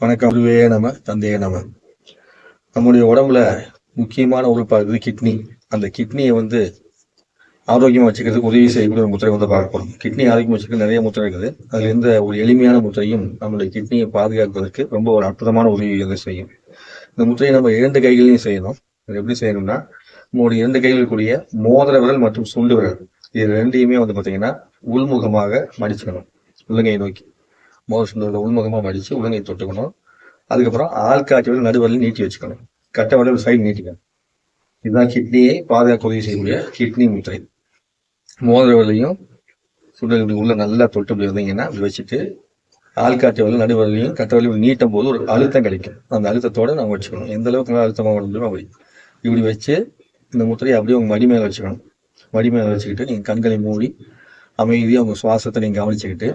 வணக்கம். குருவே நம, தந்தையே நம. நம்முடைய உடம்புல முக்கியமான உறுப்பாகுது கிட்னி. அந்த கிட்னியை ஆரோக்கியமா வச்சுக்கிறதுக்கு உதவி செய்யக்கூடிய ஒரு முத்திரை பார்க்க போறோம். கிட்னி ஆரோக்கியம் வச்சுக்க நிறைய முத்திரை இருக்குது. அதுல இருந்த ஒரு எளிமையான முத்திரையும் நம்மளுடைய கிட்னியை பாதுகாப்பதற்கு ரொம்ப ஒரு அற்புதமான உதவி செய்யும். இந்த முத்திரையை நம்ம 2 கைகளையும் செய்யணும். அது எப்படி செய்யணும்னா, நம்மளுடைய 2 கைகள் கூடிய மோதிர விரல் மற்றும் சுண்டு விரல் இது 2யுமே பாத்தீங்கன்னா உள்முகமாக மடிச்சுக்கணும். உள்ளங்கையை நோக்கி மோதிர சுண்டு உள்முகமா மடிச்சு உள்ளங்கை தொட்டுக்கணும். அதுக்கப்புறம் ஆள்காட்டி விரல் நடுவரில் நீட்டி வச்சுக்கணும். கட்டை விரல் சைடு நீட்டிக்கணும். இதுதான் கிட்னியை பாதுகாக்க உதவி செய்யக்கூடிய கிட்னி முத்திரை. மோதிர விரலையும் சுண்டல் உள்ள நல்லா தொட்டு இருந்தீங்கன்னா அப்படி வச்சுட்டு ஆள்காட்டி விரல் நடுவரலையும் கட்டை விரலையும் நீட்டும் போது ஒரு அழுத்தம் கிடைக்கும். அந்த அழுத்தத்தோட நம்ம வச்சுக்கணும். எந்த அளவுக்கு நல்லா அழுத்தமாக முடியுமோ அப்படி இப்படி வச்சு இந்த முத்திரையை அப்படியே உங்க மடி மேல வச்சுக்கணும். மடி மேல வச்சுக்கிட்டு நீங்க கண்களை மூடி அமைதியாக உங்க சுவாசத்தை நீங்க கவனிச்சுக்கிட்டு,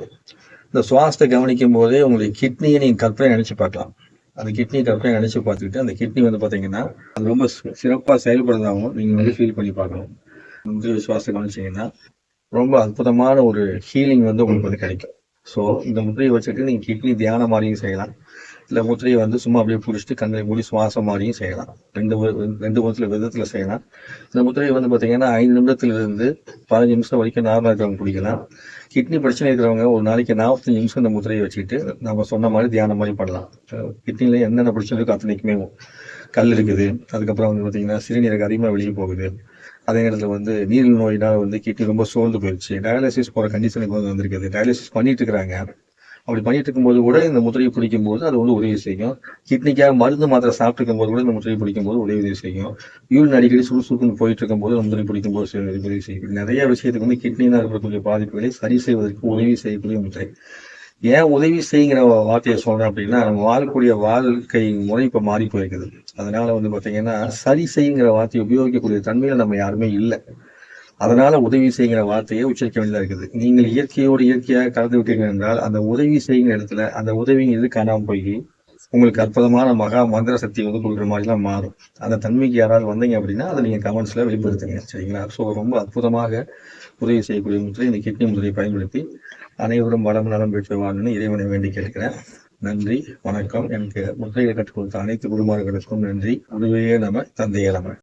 இந்த சுவாசத்தை கவனிக்கும் போதே உங்களுடைய கிட்னியை நீங்க கற்பனை நினைச்சு பார்க்கலாம். அந்த கிட்னி கற்பனை நினைச்சு பார்த்துக்கிட்டு அந்த கிட்னி பாத்தீங்கன்னா அது ரொம்ப சிறப்பா செயல்படுறதாகவும் நீங்க ஃபீல் பண்ணி பார்க்கணும். சுவாசத்தை கவனிச்சீங்கன்னா ரொம்ப அற்புதமான ஒரு ஹீலிங் உங்களுக்கு கிடைக்கும். ஸோ இந்த முத்திரையை வச்சுட்டு நீங்க கிட்னி தியானம் மாதிரியும் செய்யலாம். இல்லை முத்திரையை சும்மா அப்படியே பிடிச்சிட்டு கண்களை மூடி சுவாசம் மாதிரியும் செய்யலாம். ரெண்டு விதத்துல செய்யலாம். இந்த முத்திரையை பார்த்தீங்கன்னா 5 நிமிடத்திலிருந்து 15 நிமிஷம் வரைக்கும் நார்மலாக இருக்கிறவங்க பிடிக்கலாம். கிட்னி பிரச்சனை இருக்கிறவங்க ஒரு நாளைக்கு 45 நிமிஷம் இந்த முத்திரையை வச்சுக்கிட்டு நம்ம சொன்ன மாதிரி தியானம் மாதிரி பண்ணலாம். கிட்னில என்னென்ன பிரச்சனை இருக்கோ அத்தனைக்குமே கல் இருக்குது. அதுக்கப்புறம் பார்த்தீங்கன்னா சிறுநீரகம் அதிகமாக வெளியே போகுது. அதே நேரத்தில் நீரிழிவு நோயினால் கிட்னி ரொம்ப சோர்ந்து போயிடுச்சு. டயாலிசிஸ் போகிற கண்டிஷனுக்கு வந்திருக்குது. டயாலிசிஸ் பண்ணிட்டு இருக்கிறாங்க. அப்படி பண்ணிட்டு இருக்கும்போது கூட இந்த முத்திரையை பிடிக்கும் போது அது உதவி செய்யும். கிட்னிக்காக மருந்து மாத்திரை சாப்பிட்டு இருக்கும் போது கூட இந்த முத்திரையை பிடிக்கும் போது உதவி செய்யும். யூரின் அடிக்கடி சுறுசுறுப்புன்னு போயிட்டு இருக்கும் போது முத்திரை பிடிக்கும் போது உதவி செய்யும். நிறைய விஷயத்துக்கு கிட்னியில் இருக்கக்கூடிய பாதிப்புகளை சரி செய்வதற்கு உதவி செய்யக்கூடிய முத்திரை. ஏன் உதவி செய்யுங்கிற வார்த்தையை சொல்றேன் அப்படின்னா, நம்ம வாழக்கூடிய வாழ்க்கை முறை இப்ப மாறி போயிருக்குது. அதனால பாத்தீங்கன்னா சரி செய்யுங்கிற வார்த்தையை உபயோகிக்கக்கூடிய தன்மையில நம்ம யாருமே இல்லை. அதனால உதவி செய்யுங்கிற வார்த்தையை உச்சரிக்க வேண்டியதா இருக்குது. நீங்கள் இயற்கையோடு இயற்கையாக கலந்து விட்டீர்கள் என்றால் அந்த உதவி செய்யுங்கிற இடத்துல அந்த உதவிங்கிறது காணாமல் போய் உங்களுக்கு அற்புதமான மகா மந்திர சக்தி கொடுக்குற மாதிரிலாம் மாறும். அந்த தன்மைக்கு யாராவது வந்தீங்க அப்படின்னா அதை நீங்க கமெண்ட்ஸ்ல வெளிப்படுத்துங்க. சரிங்களா? ஸோ ரொம்ப அற்புதமாக உதவி செய்யக்கூடிய முத்திரை இந்த கிட்னி முத்திரையை பயன்படுத்தி அனைவரும் வளம் நலம் பெற்று வாழணும்னு இறைவனை வேண்டி கேட்கிறேன். நன்றி, வணக்கம். எனக்கு முத்திரையை கற்றுக் கொடுத்த அனைத்து குருமார்களுக்கும் நன்றி. உதவியே நம, தந்தையே நம.